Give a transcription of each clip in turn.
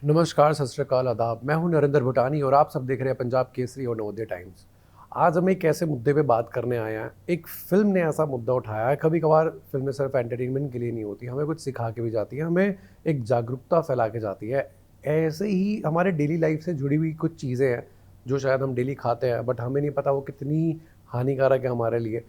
नमस्कार, सत श्री अकाल, आदाब। मैं हूं नरेंद्र भूटानी और आप सब देख रहे हैं पंजाब केसरी और नवोदय टाइम्स। आज हम एक ऐसे मुद्दे पे बात करने आए हैं। एक फ़िल्म ने ऐसा मुद्दा उठाया है। कभी-कभार फ़िल्में सिर्फ एंटरटेनमेंट के लिए नहीं होती, हमें कुछ सिखा के भी जाती हैं, हमें एक जागरूकता फैला के जाती है। ऐसे ही हमारे डेली लाइफ से जुड़ी हुई कुछ चीज़ें हैं, जो शायद हम डेली खाते हैं, बट हमें नहीं पता वो कितनी हानिकारक है हमारे लिए।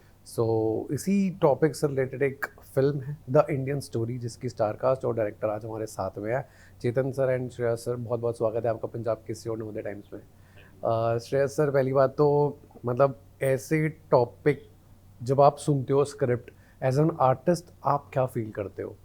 इसी टॉपिक से रिलेटेड एक फ़िल्म है, द इंडियन स्टोरी, जिसकी स्टारकास्ट और डायरेक्टर आज हमारे साथ में है। चेतन सर एंड श्रेयस सर, बहुत बहुत स्वागत है आपका पंजाब केसरी और नवोदय टाइम्स में। श्रेयस सर, पहली बात तो मतलब ऐसे टॉपिक जब आप सुनते हो स्क्रिप्ट, एज एन आर्टिस्ट आप क्या फील करते हो?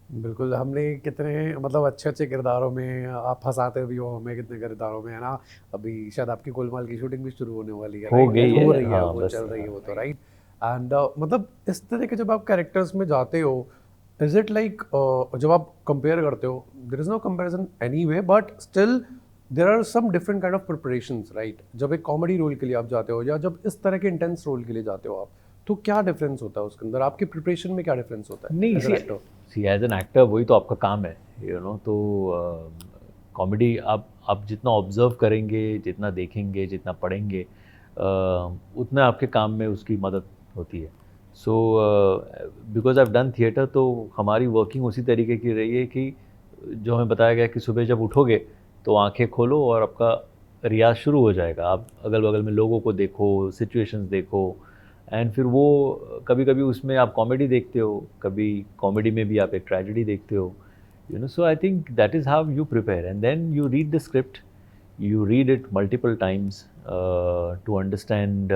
बिल्कुल, हमने कितने मतलब अच्छे-अच्छे किरदारों में आप हँसाते भी हो हमें कितने किरदारों में, है ना? अभी शायद आपकी गोलमाल की शूटिंग भी शुरू होने वाली है, हो राइट? गई हो है, रही है, हाँ, वो बस। चल रही है वो तो, राइट? एंड मतलब इस तरह के जब आप कैरेक्टर्स में जाते हो, इज़ इट लाइक जब आप कंपेयर करते हो, there is no comparison anyway, but still there are some different kind of preparations, right? जब एक कॉमेडी रोल के लिए आप जाते हो या जब इस तरह के इंटेंस रोल के लिए जाते हो आप, तो क्या डिफरेंस होता है उसके अंदर? आपकी प्रिपरेशन में क्या डिफरेंस होता नहीं, है as an see actor? See as an actor वही तो आपका काम है, तो कॉमेडी आप जितना ऑब्ज़र्व करेंगे, जितना देखेंगे, जितना पढ़ेंगे, उतना आपके काम में उसकी मदद होती है। So because I have done theatre, तो हमारी वर्किंग उसी तरीके की रही है कि जो हमें बताया गया कि सुबह जब उठोगे, तो आँखें खोलो और आपका रियाज़ शुरू हो जाएगा। आप अगल-बगल में लोगों को देखो, सिचुएशंस देखो, एंड फिर वो कभी-कभी उसमें आप कॉमेडी देखते हो, कभी कॉमेडी में भी आप एक ट्रेजेडी देखते हो, so I think that is how you prepare, and then you read the script, you read it multiple times to understand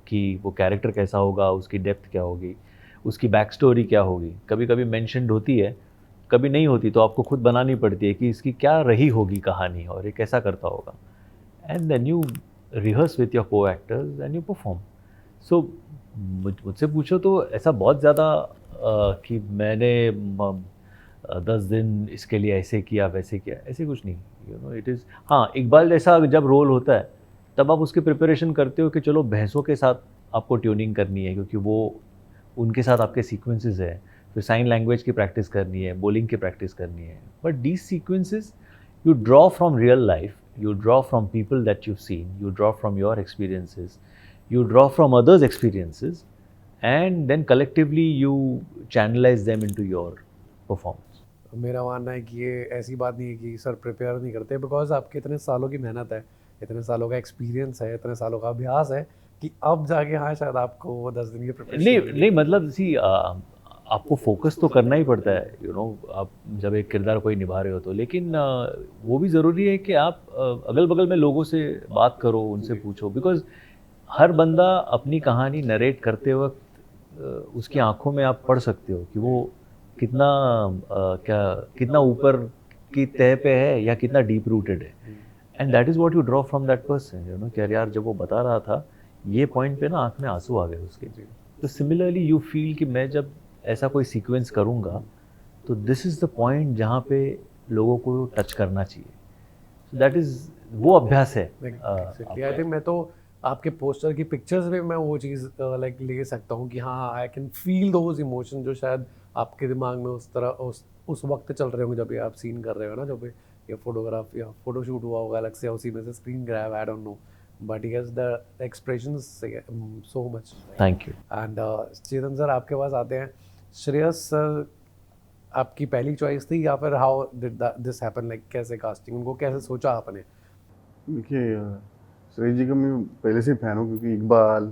कि वो कैरेक्टर कैसा होगा, उसकी डेप्थ क्या होगी, उसकी बैक स्टोरी क्या होगी। कभी-कभी मेंशन्ड होती है, कभी नहीं होती, तो आपको खुद बनानी पड़ती है कि इसकी क्या रही होगी कहानी और ये कैसा करता होगा। And then you rehearse with your co actors and you perform. So मुझसे पूछो तो ऐसा बहुत ज़्यादा कि मैंने 10 दिन इसके लिए ऐसे किया वैसे किया, ऐसे कुछ नहीं। इट इज़, हाँ, इकबाल जैसा जब रोल होता है, तब आप उसकी प्रिपरेशन करते हो कि चलो भैंसों के साथ आपको ट्यूनिंग करनी है, क्योंकि वो उनके साथ आपके सीक्वेंसेस है, फिर साइन लैंग्वेज की प्रैक्टिस करनी है, बोलिंग की प्रैक्टिस करनी है। But these sequences you draw from real life, you draw from people that you've seen, you draw from your experiences, you draw from others' experiences, and then collectively you channelize them into your performance. मेरा मानना है कि ये ऐसी बात नहीं है कि सर प्रिपेयर नहीं करते, बिकॉज आपके इतने सालों की मेहनत है, इतने सालों का एक्सपीरियंस है, इतने सालों का अभ्यास है कि अब जाके हाँ शायद आपको वो 10 दिन की प्रिपरेशन नहीं नहीं नहीं, लगती। मतलब सी आपको फोकस तो करना ही पड़ता है, आप जब एक किरदार कोई निभा रहे हो तो, लेकिन वो भी ज़रूरी है कि आप अगल बगल में लोगों से बात करो, उनसे जी। पूछो, बिकॉज हर बंदा अपनी कहानी नरेट करते वक्त उसकी आंखों में आप पढ़ सकते हो कि वो कितना क्या कितना ऊपर की तह पे है या कितना डीप रूटेड है, and that is what you draw from that person, you know कि यार जब वो बता रहा था ये पॉइंट पे ना आँख में आंसू आ गए उसके। जी तो सिमिलरली यू फील कि मैं जब ऐसा कोई सीक्वेंस करूँगा तो दिस इज़ द पॉइंट जहाँ पे लोगों को टच करना चाहिए। सो दैट इज़ वो अभ्यास है। एग्जैक्टली आई थिंक मैं तो आपके पोस्टर की पिक्चर्स में मैं वो चीज़ लाइक ले सकता हूँ कि हाँ I can feel those emotion जो शायद आपके दिमाग में उस तरह उस वक्त चल रहे होंगे जब ये आप सीन कर रहे हो ना, जब ये फोटोग्राफ या फोटोशूट हुआ होगा अलग से, उसी में से screen grab, I don't know, but yes the expressions so much. Thank you. And Chetan sir आपके पास आते हैं। श्रेयस सर आपकी पहली चॉइस थी या फिर how did this happen, like कैसे कास्टिंग, उनको कैसे सोचा आपने? देखिए श्रेय जी का मैं पहले से फैन हूँ, क्योंकि इकबाल,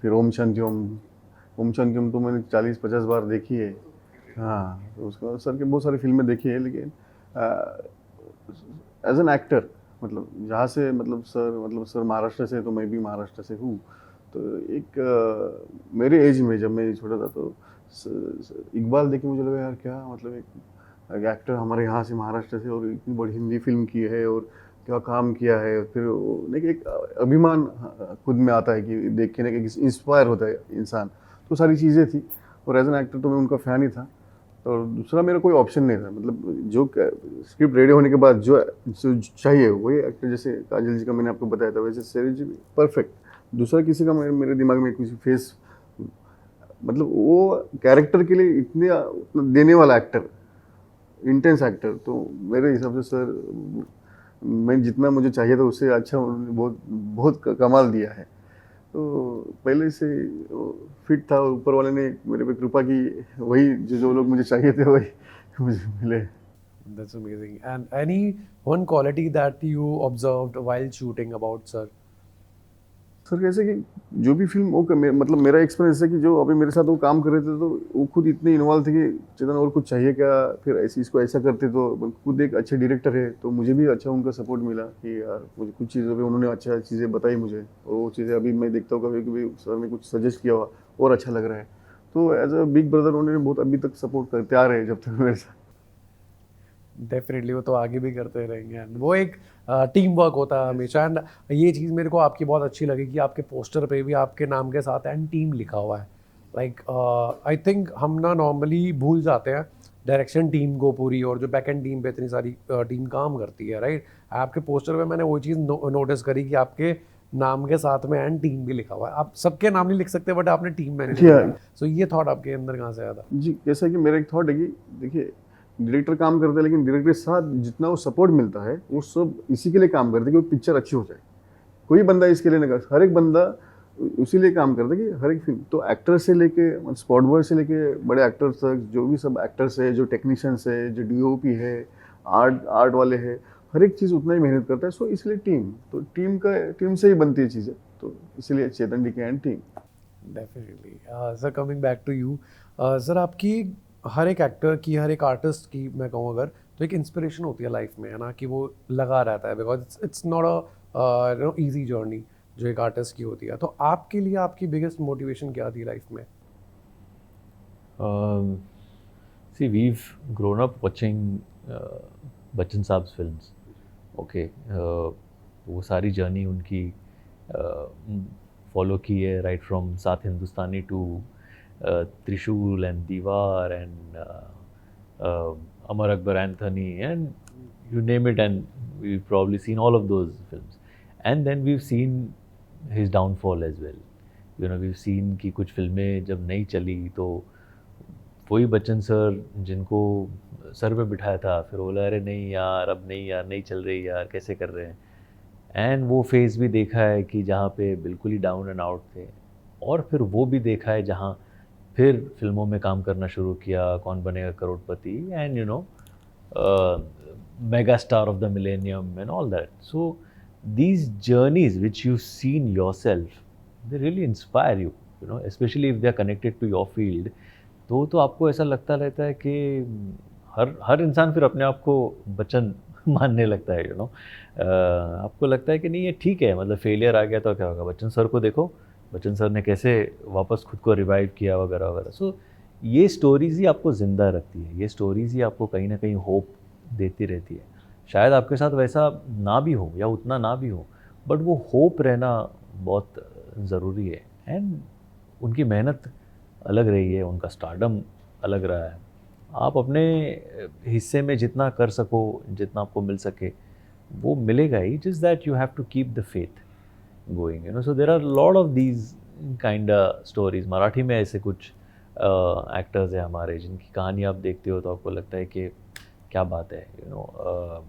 फिर ओम शांति ओम तो मैंने 40-50 बार देखी है। हाँ, तो उसका सर के बहुत सारी फिल्में देखी है, लेकिन एज एन एक्टर मतलब जहाँ से मतलब सर महाराष्ट्र से, तो मैं भी महाराष्ट्र से हूँ। तो एक मेरे एज में जब मैं छोटा था तो इकबाल देख के मुझे लगा यार क्या मतलब एक एक्टर हमारे यहाँ से महाराष्ट्र से और इतनी बड़ी हिंदी फिल्म की है और क्या काम किया है। फिर नहीं एक अभिमान खुद में आता है कि देख के ना कि इंस्पायर होता है इंसान। तो सारी चीज़ें थी और एज एन एक्टर तो मैं उनका फ़ैन ही था। और दूसरा मेरा कोई ऑप्शन नहीं था, मतलब जो स्क्रिप्ट रेडी होने के बाद जो चाहिए वही एक्टर, जैसे काजल जी का मैंने आपको बताया था वैसे श्रेय जी भी परफेक्ट। दूसरा किसी का मेरे दिमाग में किसी फेस मतलब वो कैरेक्टर के लिए इतने देने वाला एक्टर, इंटेंस एक्टर, तो मेरे हिसाब से सर मैं जितना मुझे चाहिए था उससे अच्छा उन्होंने बहुत बहुत कमाल दिया है। तो पहले से फिट था और ऊपर वाले ने मेरे पे कृपा की, वही जो लोग मुझे चाहिए थे वही मुझे मिले। That's amazing. And any one quality that you observed while shooting about sir? Sir कैसे कि जो भी फिल्म वो मतलब मेरा एक्सपीरियंस है कि जो अभी मेरे साथ वो काम कर रहे थे तो वो खुद इतने इन्वॉल्व थे कि चेतन और कुछ चाहिए क्या, फिर ऐसे इसको ऐसा करते। तो खुद एक अच्छे डायरेक्टर है तो मुझे भी अच्छा उनका सपोर्ट मिला कि यार मुझे कुछ चीज़ों पे उन्होंने अच्छा चीज़ें बताई मुझे, और वो चीज़ें अभी मैं देखता हूँ कभी कभी सर ने कुछ सजेस्ट किया हुआ और अच्छा लग रहा है। तो एज अ बिग ब्रदर उन्होंने बहुत अभी तक सपोर्ट करते आ रहे हैं जब तक मेरे साथ। डेफिनेटली वो तो आगे भी करते रहेंगे एंड वो एक टीम वर्क होता है हमेशा। एंड ये चीज़ मेरे को आपकी बहुत अच्छी लगी कि आपके पोस्टर पे भी आपके नाम के साथ एंड टीम लिखा हुआ है। लाइक आई थिंक हम ना नॉर्मली भूल जाते हैं डायरेक्शन टीम को पूरी, और जो बैक एंड टीम पे इतनी सारी टीम काम करती है, राइट? आपके पोस्टर पे मैंने वो चीज़ नोटिस करी कि आपके नाम के साथ में एंड टीम भी लिखा हुआ है। आप सबके नाम नहीं लिख सकते बट आपने टीम मैनेज किया। सो ये थॉट आपके अंदर कहाँ से आया था? जी कैसा कि मेरा एक थॉट है कि देखिए डायरेक्टर काम करता है, लेकिन डायरेक्टर के साथ जितना वो सपोर्ट मिलता है वो सब इसी के लिए काम करते हैं कि वो पिक्चर अच्छी हो जाए। कोई बंदा इसके लिए नहीं करता, हर एक बंदा उसी लिए काम करता है कि हर एक फिल्म, तो एक्टर से लेके स्पॉट बॉय से लेके बड़े एक्टर्स तक, जो भी सब एक्टर्स है, जो टेक्नीशियंस है, जो डीओपी है, आर्ट वाले हैं, हर एक चीज़ उतना ही मेहनत करता है। सो इसलिए टीम से ही बनती है चीज़ें, तो इसलिए Chetan D K and team. Definitely sir, coming back to you sir, आपकी हर एक एक्टर की, हर एक आर्टिस्ट की मैं कहूँ अगर, तो एक इंस्पिरेशन होती है लाइफ में, है ना, कि वो लगा रहता है, because it's not a easy journey जो एक आर्टिस्ट की होती है। तो आपके लिए आपकी बिगेस्ट मोटिवेशन क्या थी लाइफ में? See, we've grown up watching Bachchan साहब्स फिल्म्स, ओके। वो सारी जर्नी उनकी फॉलो की है, राइट फ्रॉम सात हिंदुस्तानी टू त्रिशूल एंड दीवार and Amar Akbar Anthony and you name it, and we've probably seen all of those films. And then we've seen his downfall as well. You know, we've seen कि कुछ फिल्में जब नहीं चली तो वही बच्चन सर जिनको सर पे बिठाया था फिर बोला अरे नहीं यार, अब नहीं यार, नहीं चल रही यार, कैसे कर रहे हैं। एंड वो फेज़ भी देखा है कि जहाँ पे बिल्कुल ही डाउन एंड आउट थे, और फिर वो भी देखा है जहाँ फिर फिल्मों में काम करना शुरू किया, Kaun Banega Crorepati, and you know mega star of the millennium and all that. So these journeys which you've seen yourself, they really inspire you, you know, especially if they are connected to your field. तो आपको ऐसा लगता रहता है कि हर इंसान फिर अपने आप को बच्चन मानने लगता है, यू नो। आपको लगता है कि नहीं ये ठीक है, मतलब फेलियर आ गया तो क्या होगा, बच्चन सर को देखो, बच्चन सर ने कैसे वापस खुद को रिवाइव किया वगैरह वगैरह। सो ये स्टोरीज़ ही आपको ज़िंदा रखती है, ये स्टोरीज़ ही आपको कहीं ना कहीं होप देती रहती है। शायद आपके साथ वैसा ना भी हो या उतना ना भी हो, बट वो होप रहना बहुत ज़रूरी है। एंड उनकी मेहनत अलग रही है, उनका स्टारडम अलग रहा है। आप अपने हिस्से में जितना कर सको, जितना आपको मिल सके, वो मिलेगा ही। Just that you have to keep the faith going, you know. So there are lot of these kind stories. Marathi में ऐसे कुछ एक्टर्स हैं हमारे जिनकी कहानी आप देखते हो तो आपको लगता है कि क्या बात है, you know.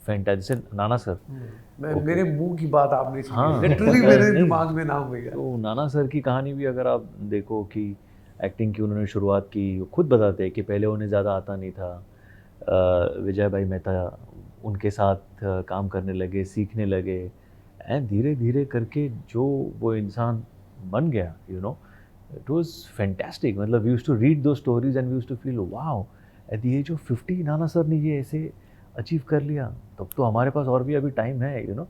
Fantasy Nana sir. मैं Okay. मेरे मुंह की बात आपने छीनी, हाँ लिटरली मेरे नहीं, दिमाग में नाम हो गया। तो नाना सर की कहानी भी अगर आप देखो कि एक्टिंग की उन्होंने शुरुआत की, वो खुद बताते हैं कि पहले उन्हें ज़्यादा आता नहीं था। विजय भाई मेहता उनके साथ काम करने लगे, सीखने लगे, एंड धीरे धीरे करके जो वो इंसान बन गया, you know, it was fantastic. मतलब वी यूज्ड टू रीड दो stories and we used to feel wow, at the age of 50 Nana sir ने ये ऐसे अचीव कर लिया, तब तो हमारे पास और भी अभी टाइम है, you know.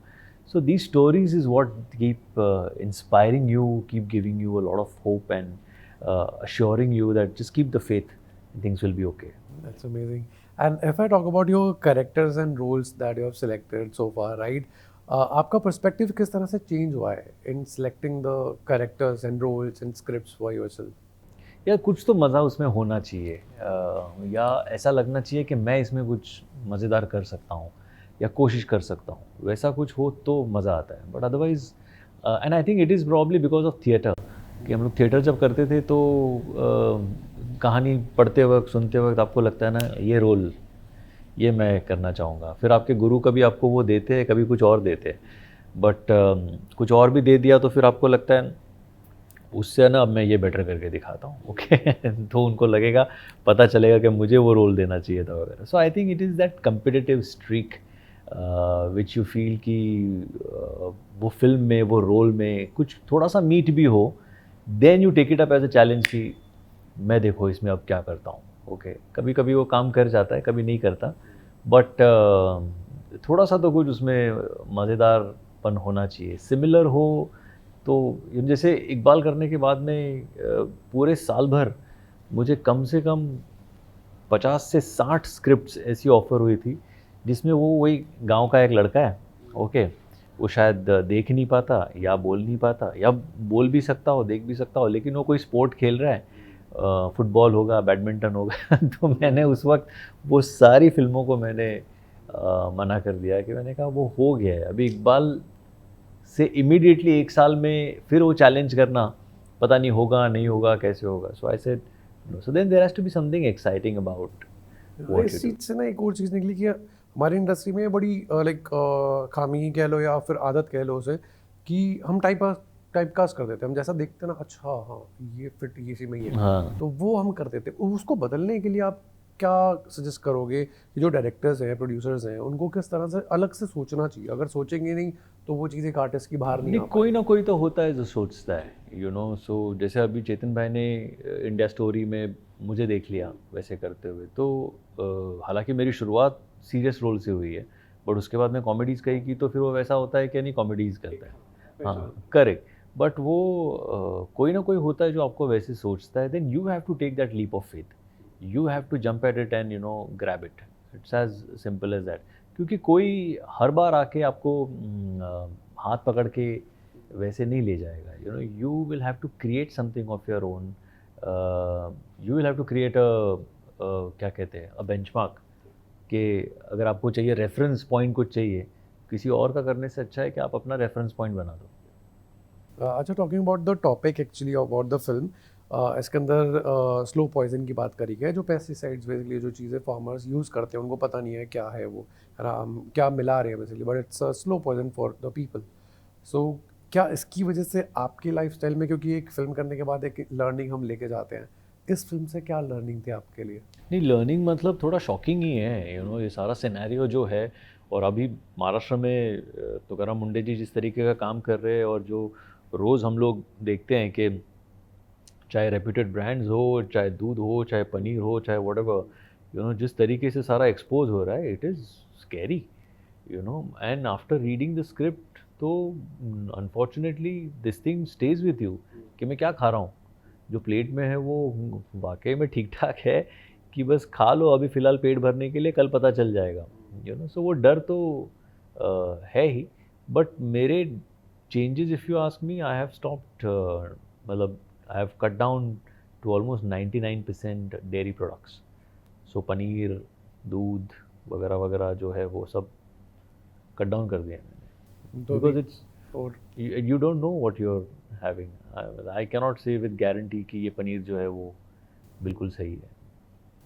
So these stories is what keep inspiring you, keep giving you a lot of hope and assuring you that just keep the faith, things will be okay. That's amazing. And if I talk about your characters and roles that you have selected so far, right? आपका perspective किस तरह से change हुआ है in selecting the characters and roles and scripts for yourself? या कुछ तो मज़ा उसमें होना चाहिए, या ऐसा लगना चाहिए कि मैं इसमें कुछ मज़ेदार कर सकता हूँ या कोशिश कर सकता हूँ, वैसा कुछ हो तो मज़ा आता है। But otherwise and I think it is probably because of theatre, कि हम लोग थिएटर जब करते थे तो कहानी पढ़ते वक्त, सुनते वक्त आपको लगता है ना ये रोल ये मैं करना चाहूँगा। फिर आपके गुरु कभी आपको वो देते हैं, कभी कुछ और देते हैं, बट कुछ और भी दे दिया तो फिर आपको लगता है उससे ना अब मैं ये बेटर करके दिखाता हूँ, ओके। तो उनको लगेगा, पता चलेगा कि मुझे वो रोल देना चाहिए था वगैरह। So I think it is that competitive streak which you feel कि वो फिल्म में, वो रोल में कुछ थोड़ा सा मीट भी हो, then you take it up as a challenge कि मैं देखो इसमें अब क्या करता हूँ, ओके। कभी कभी वो काम कर जाता है, कभी नहीं करता, बट थोड़ा सा तो कुछ उसमें मज़ेदारपन होना चाहिए, सिमिलर हो। तो जैसे इकबाल करने के बाद में पूरे साल भर मुझे कम से कम 50 से 60 स्क्रिप्ट्स ऐसी ऑफ़र हुई थी जिसमें वो वही गांव का एक लड़का है, ओके। वो शायद देख नहीं पाता या बोल नहीं पाता, या बोल भी सकता हो, देख भी सकता हो, लेकिन वो कोई स्पोर्ट खेल रहा है, फुटबॉल होगा, बैडमिंटन होगा। तो मैंने उस वक्त वो सारी फिल्मों को मैंने मना कर दिया कि मैंने कहा वो हो गया है। अभी इकबाल से इमीडिएटली 1 साल में फिर वो चैलेंज करना, पता नहीं होगा नहीं होगा कैसे होगा। So I said so then there has to be something exciting about what is you चीज़ से ना एक और चीज़ निकली कि हमारी इंडस्ट्री में बड़ी लाइक खामी ही कह लो या फिर आदत कह लो उसे, कि हम टाइप कास्ट कर देते हैं। हम जैसा देखते हैं ना, अच्छा हाँ ये फिट ये इसी में ही है, हाँ। तो वो हम कर देते हैं। उसको बदलने के लिए आप क्या सजेस्ट करोगे कि जो डायरेक्टर्स हैं, प्रोड्यूसर्स हैं, उनको किस तरह से अलग से सोचना चाहिए? अगर सोचेंगे नहीं तो वो चीज़ एक आर्टिस्ट की बाहर नहीं नहीं, आ कोई ना कोई तो होता है जो सोचता है, यू नो। सो जैसे अभी चेतन भाई ने इंडिया स्टोरी में मुझे देख लिया वैसे करते हुए, तो हालांकि मेरी शुरुआत सीरियस रोल से हुई है, बट उसके बाद मैं कॉमेडीज़ कही की तो फिर वो वैसा होता है कि नहीं कॉमेडीज़ करता है, हाँ करेक्ट। बट वो कोई ना कोई होता है जो आपको वैसे सोचता है, then you have to take that leap of faith, you have to jump at it and you know grab it. It's as simple as that. क्योंकि कोई हर बार आके आपको हाथ पकड़ के वैसे नहीं ले जाएगा, you know. You will have to create something of your own, you will have to create a क्या कहते हैं, अ बेंचमार्क, कि अगर आपको चाहिए रेफरेंस पॉइंट कुछ चाहिए, किसी और का करने से अच्छा है कि आप अपना रेफरेंस पॉइंट बना दो। अच्छा, talking about the topic actually about the film, इसके अंदर स्लो पॉइजन की बात करी है, जो पेस्टिसाइड्स बेसिकली जो चीज़ें फार्मर्स यूज़ करते हैं उनको पता नहीं है क्या है वो, है ना, हम क्या मिला रहे हैं basically, but it's a slow poison for the people. So क्या इसकी वजह से आपके लाइफस्टाइल में, क्योंकि एक फिल्म करने के बाद एक लर्निंग हम लेके जाते हैं, इस फिल्म से क्या लर्निंग थी आपके लिए? नहीं, लर्निंग मतलब थोड़ा शॉकिंग ही है, यू नो, ये सारा सिनेरियो जो है। और अभी महाराष्ट्र में तुकाराम मुंडे जी जिस तरीके का काम कर रहे हैं, और जो रोज़ हम लोग देखते हैं कि चाहे रेप्यूटेड ब्रांड्स हो, चाहे दूध हो, चाहे पनीर हो, चाहे व्हाटएवर, यू नो, जिस तरीके से सारा एक्सपोज हो रहा है, it is scary, you know. And after reading the script तो unfortunately this thing stays with you कि मैं क्या खा रहा हूँ। जो प्लेट में है वो वाकई में ठीक ठाक है कि बस खा लो अभी फ़िलहाल पेट भरने के लिए, कल पता चल जाएगा, सो वो डर तो है ही। बट मेरे changes, if you ask me, I have stopped, मतलब I have cut down to almost 99% dairy products. So paneer, दूध वगैरह वगैरह जो है वो सब कट डाउन कर दिया मैंने, तो बिकॉज अभी इट्स और you don't know what you're having. I cannot say with guarantee कि ये पनीर जो है वो बिल्कुल सही है।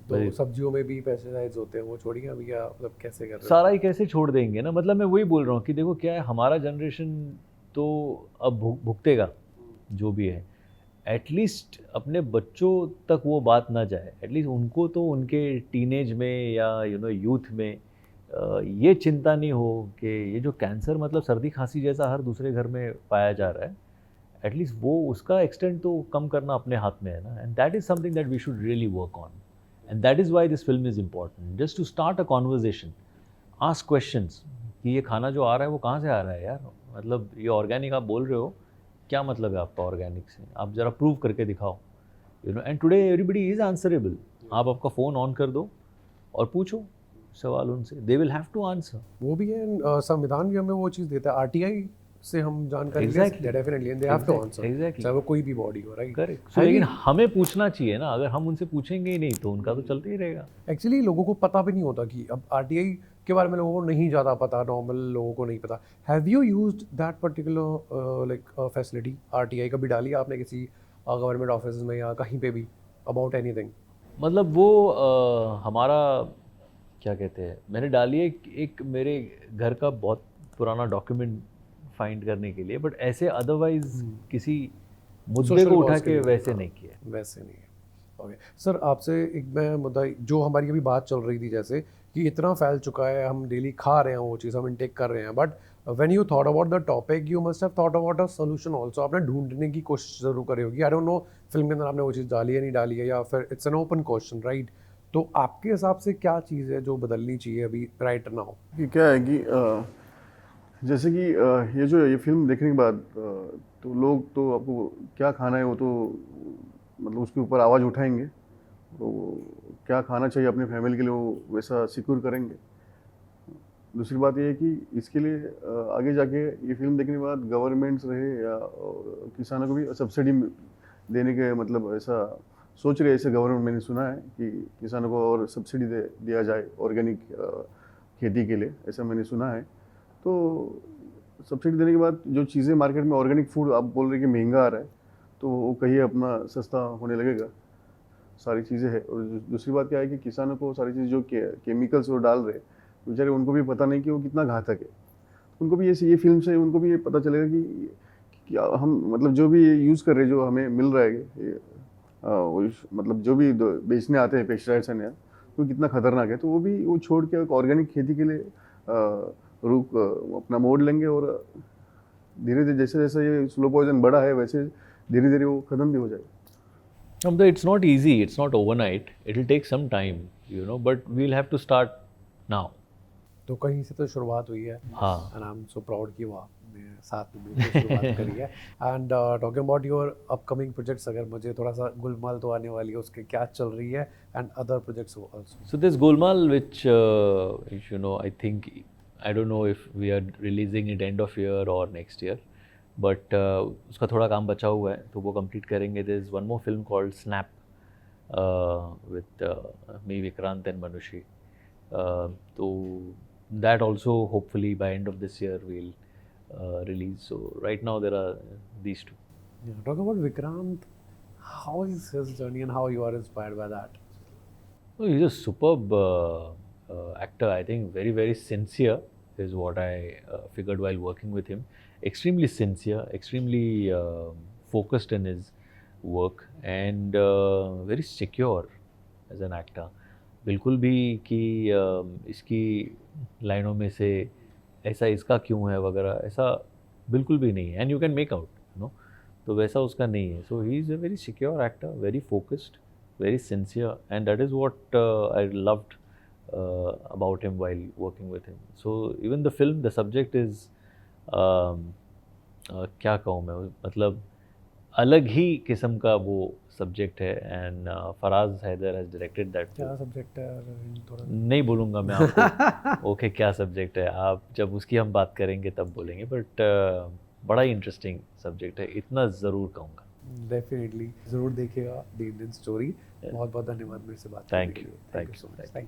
तो But सब्जियों में भी पेस्टिसाइड्स होते हैं, वो छोड़िए अभी, या मतलब कैसे कर रहे हो? सारा ही कैसे छोड़ देंगे ना, मतलब मैं वही बोल रहा हूँ कि देखो क्या है, हमारा जनरेशन तो अब भुगतेगा जो भी है। एटलीस्ट अपने बच्चों तक वो बात ना जाए, एटलीस्ट उनको तो उनके टीनेज में या यूथ में ये चिंता नहीं हो कि ये जो कैंसर मतलब सर्दी खांसी जैसा हर दूसरे घर में पाया जा रहा है, एटलीस्ट वो उसका एक्सटेंट तो कम करना अपने हाथ में है ना। And that is something that we should really work on, and that is why this film is important, just to start a conversation, ask questions कि ये खाना जो आ रहा है वो कहाँ से आ रहा है यार, मतलब ये ऑर्गेनिक आप बोल रहे हो, क्या मतलब है आपका ऑर्गेनिक से, आप ज़रा प्रूव करके दिखाओ, and today everybody is answerable. आप आपका फ़ोन ऑन कर दो और पूछो सवाल उनसे, they will have to answer. वो भी है, संविधान भी हमें वो चीज़ देता है, आरटीआई से हम जानकारी ले सकते Exactly. हैं definitely, and they have to Exactly. Answer, Exactly. चाहे वो कोई भी बॉडी हो, राइट? करेक्ट। सो लेकिन हमें पूछना चाहिए ना, अगर हम उनसे पूछेंगे ही नहीं तो उनका तो चलते ही रहेगा। एक्चुअली लोगों को पता भी नहीं होता कि अब आरटीआई के बारे में लोगों को नहीं ज़्यादा पता, नॉर्मल लोगों को नहीं पता। Have you used that particular like facility, RTI कभी डाली आपने किसी गवर्नमेंट ऑफिस में या कहीं पे भी, अबाउट एनीथिंग? मतलब वो हमारा क्या कहते हैं, मैंने डाली है एक मेरे घर का बहुत पुराना डॉक्यूमेंट फाइंड करने के लिए, बट ऐसे अदरवाइज किसी मुद्दे Social को उठा cause के के लिए, वैसे हाँ, नहीं किया। वैसे नहीं है। ओके सर, आपसे एक मैं मुद्दा, जो हमारी अभी बात चल रही थी जैसे कि इतना फैल चुका है, हम डेली खा रहे हैं वो चीज़, हम इनटेक कर रहे हैं, but when you thought about the topic you must have thought about a solution also. आपने ढूंढने की कोशिश जरूर करी होगी, आई डोंट नो फिल्म के अंदर आपने वो चीज़ डाली है नहीं डाली है, या फिर it's an open question, right? तो आपके हिसाब से क्या चीज़ है जो बदलनी चाहिए अभी राइट नाउ? कि क्या है कि जैसे कि ये फिल्म देखने के बाद तो लोग तो आपको क्या खाना है वो तो मतलब उसके ऊपर आवाज़ उठाएंगे, तो क्या खाना चाहिए अपने फैमिली के लिए वो वैसा सिक्योर करेंगे। दूसरी बात ये है कि इसके लिए आगे जाके ये फिल्म देखने के बाद गवर्नमेंट्स रहे या किसानों को भी सब्सिडी देने के मतलब ऐसा सोच रहे, ऐसे गवर्नमेंट मैंने सुना है कि किसानों को और सब्सिडी दिया जाए ऑर्गेनिक खेती के लिए, ऐसा मैंने सुना है। तो सब्सिडी देने के बाद जो चीज़ें मार्केट में ऑर्गेनिक फूड आप बोल रहे कि महंगा आ रहा है, तो वो कहीं अपना सस्ता होने लगेगा, सारी चीज़ें हैं। और दूसरी बात क्या है कि किसानों को सारी चीज़ जो केमिकल्स वो डाल रहे बेचारे, उनको भी पता नहीं कि वो कितना घातक है। उनको भी ये फिल्म से उनको भी ये पता चलेगा कि हम मतलब जो भी यूज़ कर रहे हैं, जो हमें मिल रहा है मतलब जो भी बेचने आते हैं पेस्टिसाइड्स हैं तो कितना खतरनाक है। तो वो भी वो छोड़ के ऑर्गेनिक खेती के लिए रुख अपना मोड़ लेंगे, और धीरे धीरे जैसे जैसे ये स्लो पॉइजन बड़ा है वैसे धीरे धीरे वो ख़त्म भी हो जाएगा। It's not easy, it's not overnight, it will take some time, but we'll have to start now. तो कहीं से तो शुरुआत हुई है, हाँ। And I am so proud कि वो आपने साथ में मिलकर शुरुआत करी है। And talking about your upcoming projects, अगर मुझे थोड़ा सा गुलमाल तो आने वाली है, उसके क्या चल रही है, and other projects also? So this Golmaal, which I think, I don't know if we are releasing it end of year or next year, but उसका थोड़ा काम बचा हुआ है तो वो कंप्लीट करेंगे. There is one more film called Snap with me, Vikrant and Manushi. So that also hopefully by end of this year we'll release. So right now there are these two. Yeah, talk about Vikrant. How is his journey and how you are inspired by that? Oh, he's a superb actor. I think very, very sincere is what I figured while working with him. Extremely sincere, extremely focused in his work, and very secure as an actor. बिल्कुल भी कि इसकी लाइनों में से ऐसा इसका क्यों है वगैरह, ऐसा बिल्कुल भी नहीं है. And you can make out, तो वैसा उसका नहीं है. So he is a very secure actor, very focused, very sincere, and that is what I loved about him while working with him. So even the film, the subject is क्या कहूँ मैं, मतलब अलग ही किस्म का वो सब्जेक्ट है and Faraz Haider has directed that. क्या सब्जेक्ट है थोड़ा? नहीं बोलूँगा मैं आपको ओके क्या सब्जेक्ट है, आप जब उसकी हम बात करेंगे तब बोलेंगे, बट बड़ा ही इंटरेस्टिंग सब्जेक्ट है, इतना ज़रूर कहूँगा। डेफिनेटली ज़रूर देखिएगा द इंडियन स्टोरी। बहुत बहुत धन्यवाद मेरे से बात करने थैंक के यू, लिए। Thank so you, much. Thank thank you.